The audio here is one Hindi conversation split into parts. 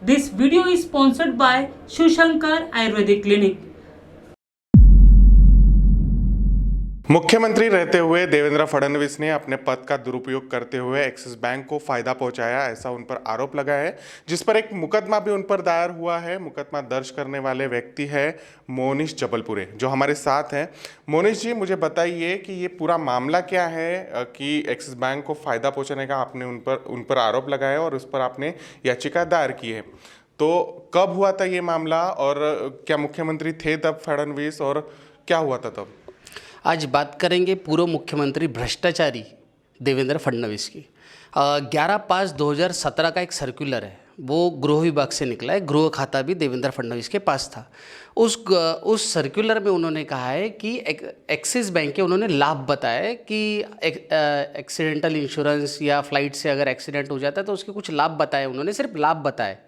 This video is sponsored by Shushankar Ayurvedic Clinic. मुख्यमंत्री रहते हुए देवेंद्र फडणवीस ने अपने पद का दुरुपयोग करते हुए एक्सिस बैंक को फायदा पहुंचाया, ऐसा उन पर आरोप लगा है, जिस पर एक मुकदमा भी उन पर दायर हुआ है। मुकदमा दर्ज करने वाले व्यक्ति है मोनिश जबलपुरे, जो हमारे साथ हैं। मोनिश जी, मुझे बताइए कि ये पूरा मामला क्या है कि एक्सिस बैंक को फायदा पहुंचाने का आपने उन पर आरोप लगाया और उस पर आपने याचिका दायर की है। तो कब हुआ था ये मामला और क्या मुख्यमंत्री थे तब फडणवीस, और क्या हुआ था तब? आज बात करेंगे पूर्व मुख्यमंत्री भ्रष्टाचारी देवेंद्र फडणवीस की। 11/5/2017 का एक सर्कुलर है, वो गृह विभाग से निकला है। गृह खाता भी देवेंद्र फडणवीस के पास था। उस सर्कुलर में उन्होंने कहा है कि एक्सिस बैंक के उन्होंने लाभ बताया है कि एक्सीडेंटल इंश्योरेंस या फ्लाइट से अगर एक्सीडेंट हो जाता है तो उसके कुछ लाभ बताए। उन्होंने सिर्फ लाभ बताए,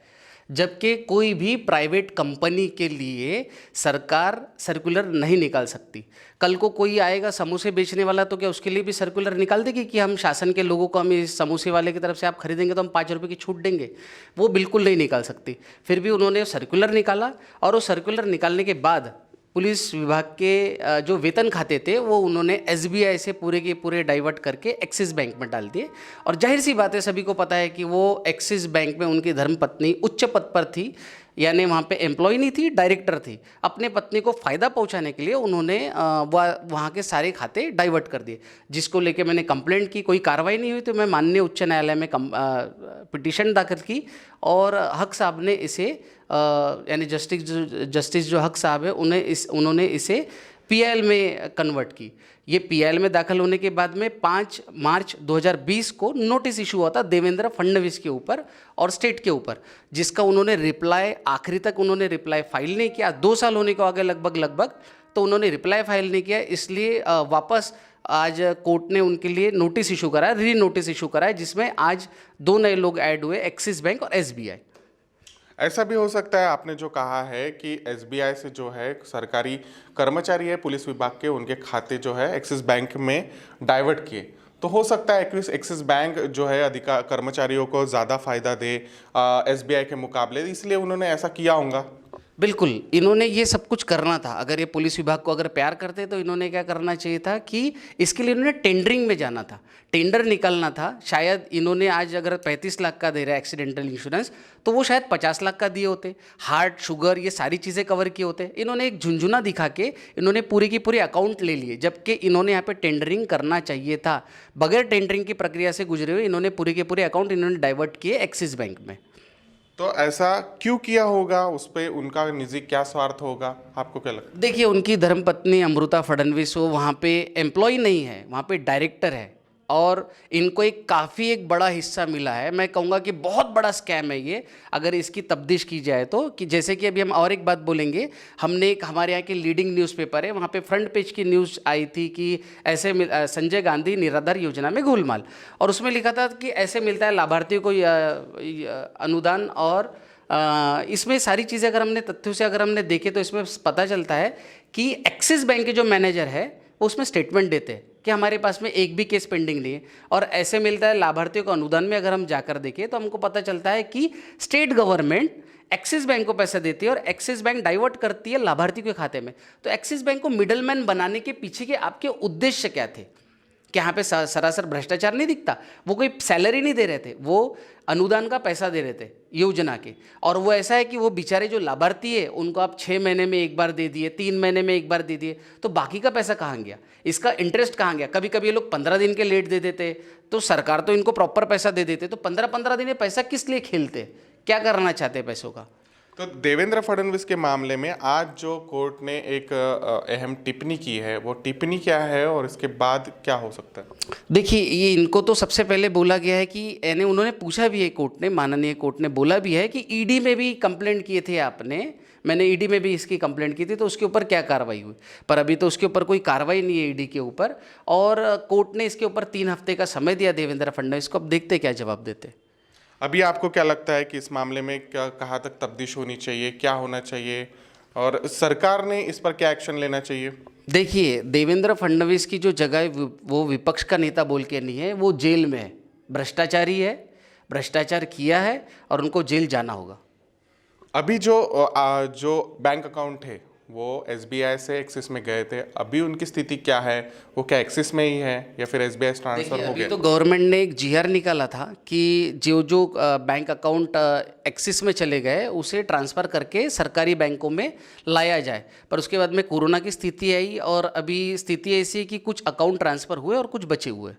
जबकि कोई भी प्राइवेट कंपनी के लिए सरकार सर्कुलर नहीं निकाल सकती। कल को कोई आएगा समोसे बेचने वाला, तो क्या उसके लिए भी सर्कुलर निकाल देगी कि हम शासन के लोगों को, हम इस समोसे वाले की तरफ से आप खरीदेंगे तो हम 5 रुपये की छूट देंगे? वो बिल्कुल नहीं निकाल सकती। फिर भी उन्होंने सर्कुलर निकाला, और वो सर्कुलर निकालने के बाद पुलिस विभाग के जो वेतन खाते थे वो उन्होंने एसबीआई से पूरे के पूरे डाइवर्ट करके एक्सिस बैंक में डाल दिए। और जाहिर सी बात है, सभी को पता है कि वो एक्सिस बैंक में उनकी धर्मपत्नी उच्च पद पर थी, यानी वहाँ पे एम्प्लॉय नहीं थी, डायरेक्टर थी। अपने पत्नी को फ़ायदा पहुँचाने के लिए उन्होंने वहाँ के सारे खाते डाइवर्ट कर दिए, जिसको लेके मैंने कंप्लेंट की। कोई कार्रवाई नहीं हुई तो मैं माननीय उच्च न्यायालय में पिटीशन दाखिल की, और हक साहब ने इसे यानी जस्टिस जो हक साहब है उन्होंने इसे पीआईएल में कन्वर्ट की। ये पीआईएल में दाखिल होने के बाद में 5 मार्च 2020 को नोटिस इशू हुआ था देवेंद्र फडणवीस के ऊपर और स्टेट के ऊपर, जिसका उन्होंने रिप्लाई आखिरी तक उन्होंने रिप्लाई फाइल नहीं किया। 2 साल होने को आ गए लगभग, तो उन्होंने रिप्लाई फाइल नहीं किया। इसलिए वापस आज कोर्ट ने उनके लिए नोटिस इशू कराया, री नोटिस इशू कराया, जिसमें आज 2 नए लोग ऐड हुए, एक्सिस बैंक और एसबीआई। ऐसा भी हो सकता है, आपने जो कहा है कि एसबीआई से जो है सरकारी कर्मचारी है पुलिस विभाग के, उनके खाते जो है एक्सिस बैंक में डाइवर्ट किए, तो हो सकता है एक्सिस बैंक जो है अधिकार कर्मचारियों को ज़्यादा फायदा दे एसबीआई के मुकाबले, इसलिए उन्होंने ऐसा किया होगा। बिल्कुल, इन्होंने ये सब कुछ करना था। अगर ये पुलिस विभाग को अगर प्यार करते तो इन्होंने क्या करना चाहिए था कि इसके लिए इन्होंने टेंडरिंग में जाना था, टेंडर निकलना था। शायद इन्होंने आज अगर 35 लाख का दे रहा है एक्सीडेंटल इंश्योरेंस, तो वो शायद 50 लाख का दिए होते, हार्ट शुगर ये सारी चीज़ें कवर किए होते। इन्होंने एक झुंझुना दिखा के इन्होंने पूरी की पूरी अकाउंट ले लिए, जबकि इन्होंने यहाँ पे टेंडरिंग करना चाहिए था। बगैर टेंडरिंग की प्रक्रिया से गुजरे हुए इन्होंने पूरे के पूरे अकाउंट इन्होंने डाइवर्ट किए एक्सिस बैंक में। तो ऐसा क्यों किया होगा? उस पर उनका निजी क्या स्वार्थ होगा, आपको क्या लगता है? देखिए, उनकी धर्मपत्नी अमृता फडणवीस वो वहाँ पे एम्प्लॉय नहीं है, वहाँ पे डायरेक्टर है, और इनको काफ़ी एक बड़ा हिस्सा मिला है। मैं कहूँगा कि बहुत बड़ा स्कैम है ये, अगर इसकी तफ्तीश की जाए तो। कि जैसे कि अभी हम और एक बात बोलेंगे, हमने एक हमारे यहाँ के लीडिंग न्यूज़पेपर है, वहाँ पे फ्रंट पेज की न्यूज़ आई थी कि ऐसे संजय गांधी निराधार योजना में गोलमाल, और उसमें लिखा था कि ऐसे मिलता है लाभार्थियों को अनुदान। और इसमें सारी चीज़ें अगर हमने तथ्यों से अगर हमने देखे तो इसमें पता चलता है कि एक्सिस बैंक के जो मैनेजर है वो उसमें स्टेटमेंट देते हैं कि हमारे पास में एक भी केस पेंडिंग नहीं है, और ऐसे मिलता है लाभार्थियों को अनुदान में अगर हम जाकर देखें तो हमको पता चलता है कि स्टेट गवर्नमेंट एक्सिस बैंक को पैसा देती है और एक्सिस बैंक डाइवर्ट करती है लाभार्थी के खाते में। तो एक्सिस बैंक को मिडलमैन बनाने के पीछे के आपके उद्देश्य क्या थे? कि यहाँ पे सरासर भ्रष्टाचार नहीं दिखता? वो कोई सैलरी नहीं दे रहे थे, वो अनुदान का पैसा दे रहे थे योजना के। और वो ऐसा है कि वो बेचारे जो लाभार्थी है उनको आप 6 महीने में एक बार दे दिए, 3 महीने में एक बार दे दिए, तो बाकी का पैसा कहाँ गया? इसका इंटरेस्ट कहाँ गया? कभी कभी ये लोग 15 दिन के लेट दे देते, तो सरकार तो इनको प्रॉपर पैसा दे देते, तो 15-15 दिन ये पैसा किस लिए खेलते? क्या करना चाहते पैसों का? तो देवेंद्र फडणवीस के मामले में आज जो कोर्ट ने एक अहम टिप्पणी की है, वो टिप्पणी क्या है और इसके बाद क्या हो सकता है? देखिए, ये इनको तो सबसे पहले बोला गया है कि यानी उन्होंने पूछा भी है कोर्ट ने, माननीय कोर्ट ने बोला भी है कि ईडी में भी कंप्लेंट किए थे आपने, मैंने ईडी में भी इसकी कंप्लेंट की थी, तो उसके ऊपर क्या कार्रवाई हुई? पर अभी तो उसके ऊपर कोई कार्रवाई नहीं है ईडी के ऊपर, और कोर्ट ने इसके ऊपर 3 हफ्ते का समय दिया देवेंद्र फडणवीस को। अब देखते क्या जवाब देते। अभी आपको क्या लगता है कि इस मामले में कहाँ तक तफ्तीश होनी चाहिए, क्या होना चाहिए, और सरकार ने इस पर क्या एक्शन लेना चाहिए? देखिए, देवेंद्र फडणवीस की जो जगह है वो विपक्ष का नेता बोल के नहीं है, वो जेल में है। भ्रष्टाचारी है, भ्रष्टाचार किया है और उनको जेल जाना होगा। अभी जो बैंक अकाउंट है वो SBI से एक्सिस में गए थे, अभी उनकी स्थिति क्या है? वो क्या एक्सिस में ही है या फिर SBI से ट्रांसफर देखिए, हो अभी गया? तो गवर्नमेंट ने एक GR निकाला था कि जो बैंक अकाउंट एक्सिस में चले गए उसे ट्रांसफ़र करके सरकारी बैंकों में लाया जाए, पर उसके बाद में कोरोना की स्थिति आई और अभी स्थिति ऐसी है कि कुछ अकाउंट ट्रांसफ़र हुए और कुछ बचे हुए।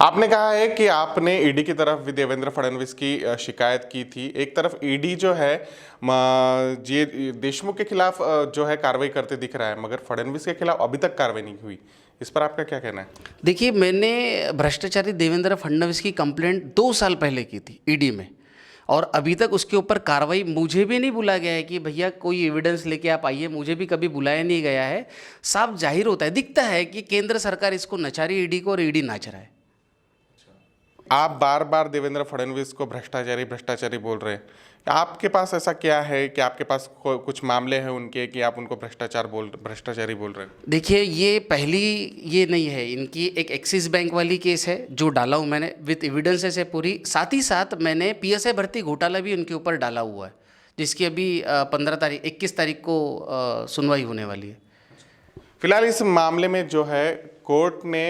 आपने कहा है कि आपने ईडी की तरफ भी देवेंद्र फडणवीस की शिकायत की थी। एक तरफ ईडी जो है जी देशमुख के खिलाफ जो है कार्रवाई करते दिख रहा है, मगर फडणवीस के खिलाफ अभी तक कार्रवाई नहीं हुई। इस पर आपका क्या कहना है? देखिए, मैंने भ्रष्टाचारी देवेंद्र फडणवीस की कंप्लेंट 2 साल पहले की थी ईडी में, और अभी तक उसके ऊपर कार्रवाई मुझे भी नहीं बुलाया गया है कि भैया कोई एविडेंस लेके आप आइए। मुझे भी कभी बुलाया नहीं गया है। साफ जाहिर होता है, दिखता है कि केंद्र सरकार इसको नचा रही ईडी को और ईडी नाच रहा है। आप बार बार देवेंद्र फडणवीस को भ्रष्टाचारी बोल रहे हैं। आपके पास ऐसा क्या है कि आपके पास कुछ मामले हैं उनके कि आप उनको भ्रष्टाचारी बोल रहे हैं? देखिए, ये नहीं है, इनकी एक एक्सिस बैंक वाली केस है जो डाला हूँ मैंने विथ एविडेंसेस है पूरी। साथ ही साथ मैंने PSI भर्ती घोटाला भी उनके ऊपर डाला हुआ है, जिसकी अभी 21 तारीख को सुनवाई होने वाली है। फिलहाल इस मामले में जो है कोर्ट ने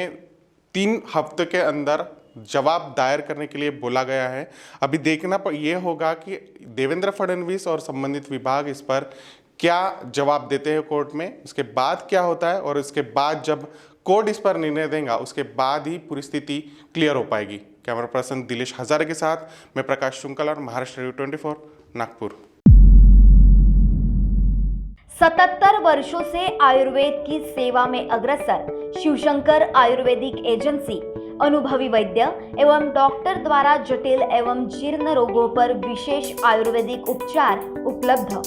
3 हफ्ते के अंदर जवाब दायर करने के लिए बोला गया है। अभी देखना ये होगा कि देवेंद्र फडणवीस और संबंधित विभाग इस पर क्या जवाब देते हैं कोर्ट में, उसके बाद क्या होता है, और इसके बाद जब कोर्ट इस पर निर्णय देगा उसके बाद ही पूरी स्थिति क्लियर हो पाएगी। कैमरा पर्सन दिलेश हजारे के साथ मैं प्रकाश शुक्ला और महाराष्ट्र न्यूज़ 24 नागपुर। 77 वर्षों से आयुर्वेद की सेवा में अग्रसर शिवशंकर आयुर्वेदिक एजेंसी अनुभवी वैद्य एवं डॉक्टर द्वारा जटिल एवं जीर्ण रोगों पर विशेष आयुर्वेदिक उपचार उपलब्ध।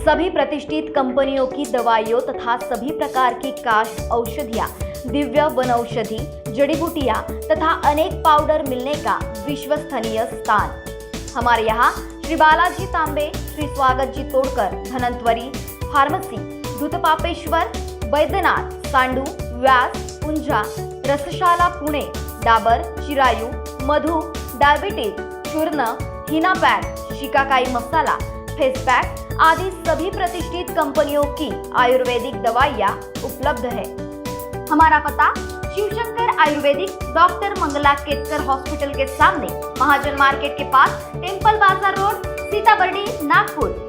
सभी प्रतिष्ठित कंपनियों की दवाइयों तथा सभी प्रकार की काश औषधियाँ, दिव्य वनौषधि, जड़ी बूटियाँ तथा अनेक पाउडर मिलने का विश्वसनीय स्थान। हमारे यहाँ श्री बालाजी तांबे, श्री स्वागत जी तोड़कर, धनंतरी फार्मेसी, दूधपापेश्वर, बैद्यनाथ, सांडू, व्यास, पुंजा, रसशाला पुणे, डाबर, चिरायू, मधु, डायबिटीज, चूर्ण, हिना पैक, शिकाकाई मसाला, फेस पैक आदि सभी प्रतिष्ठित कंपनियों की आयुर्वेदिक दवाइयाँ उपलब्ध है। हमारा पता शिवशंकर आयुर्वेदिक, डॉक्टर मंगला केतकर हॉस्पिटल के सामने, महाजन मार्केट के पास, टेम्पल बाजार रोड, सीताबर्डी, नागपुर।